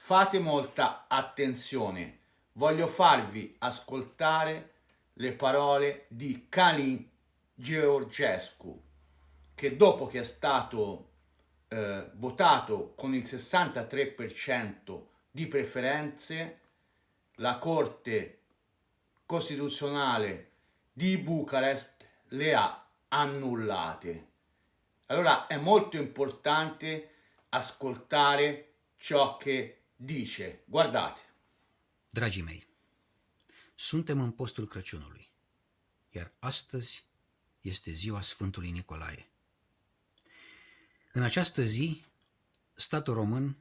Fate molta attenzione, voglio farvi ascoltare le parole di Calin Georgescu, che dopo che è stato votato con il 63% di preferenze, la Corte Costituzionale di Bucarest le ha annullate. Allora è molto importante ascoltare ciò che dice. Guardate. Dragii mei, suntem în postul Crăciunului, iar astăzi este ziua Sfântului Nicolae. În această zi, statul român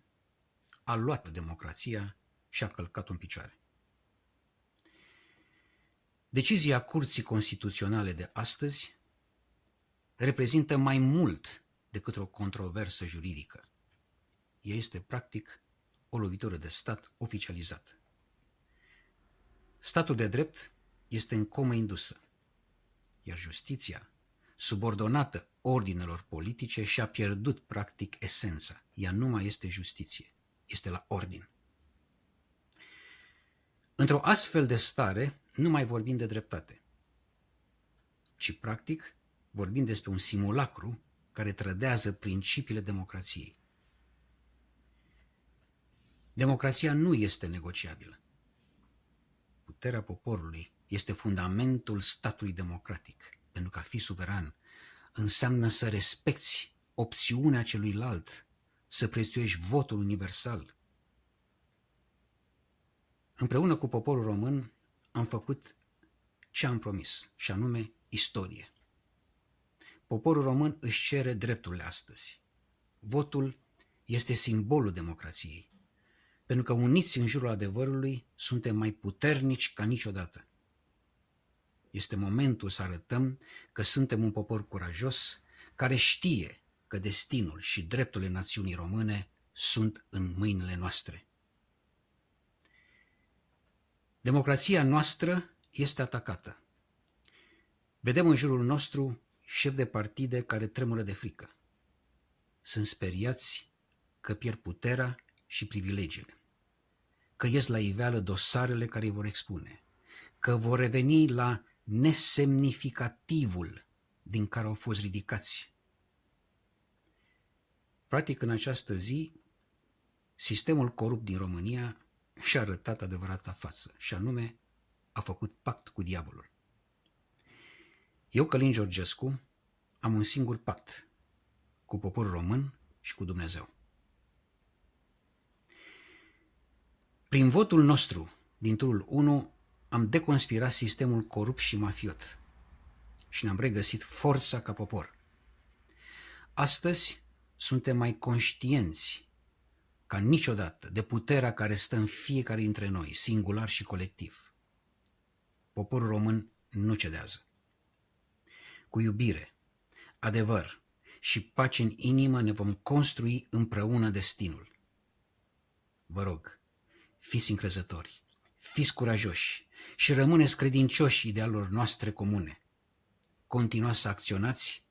a luat democrația și a călcat-o în picioare. Decizia Curții Constituționale de astăzi reprezintă mai mult decât o controversă juridică. Ea este practic o lovitură de stat oficializată. Statul de drept este în comă indusă, iar justiția, subordonată ordinelor politice, și-a pierdut practic esența. Ea nu mai este justiție, este la ordin. Într-o astfel de stare nu mai vorbim de dreptate, ci practic vorbim despre un simulacru care trădează principiile democrației. Democrația nu este negociabilă. Puterea poporului este fundamentul statului democratic, pentru că a fi suveran înseamnă să respecti opțiunea celuilalt, să prețuiești votul universal. Împreună cu poporul român am făcut ce am promis, și anume istorie. Poporul român își cere drepturile astăzi. Votul este simbolul democrației, pentru că uniți în jurul adevărului suntem mai puternici ca niciodată. Este momentul să arătăm că suntem un popor curajos, care știe că destinul și drepturile națiunii române sunt în mâinile noastre. Democrația noastră este atacată. Vedem în jurul nostru șefi de partide care tremură de frică. Sunt speriați că pierd puterea și privilegiile, că ies la iveală dosarele care îi vor expune, că vor reveni la nesemnificativul din care au fost ridicați. Practic, în această zi, sistemul corupt din România și-a arătat adevărata față, și anume a făcut pact cu diavolul. Eu, Călin Georgescu, am un singur pact cu poporul român și cu Dumnezeu. Prin votul nostru din turul 1 am deconspirat sistemul corupt și mafiot și ne-am regăsit forța ca popor. Astăzi suntem mai conștienți ca niciodată de puterea care stă în fiecare dintre noi, singular și colectiv. Poporul român nu cedează. Cu iubire, adevăr și pace în inimă ne vom construi împreună destinul. Vă rog, fiți încrezători, fiți curajoși și rămâneți credincioși idealelor noastre comune. Continuați să acționați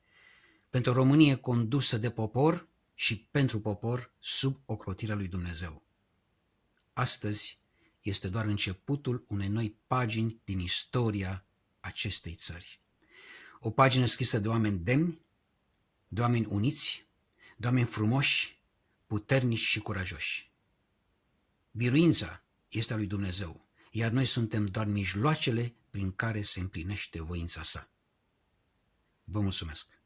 pentru o Românie condusă de popor și pentru popor sub ocrotirea lui Dumnezeu. Astăzi este doar începutul unei noi pagini din istoria acestei țări. O pagină scrisă de oameni demni, de oameni uniți, de oameni frumoși, puternici și curajoși. Biruința este a lui Dumnezeu, iar noi suntem doar mijloacele prin care se împlinește voința sa. Vă mulțumesc!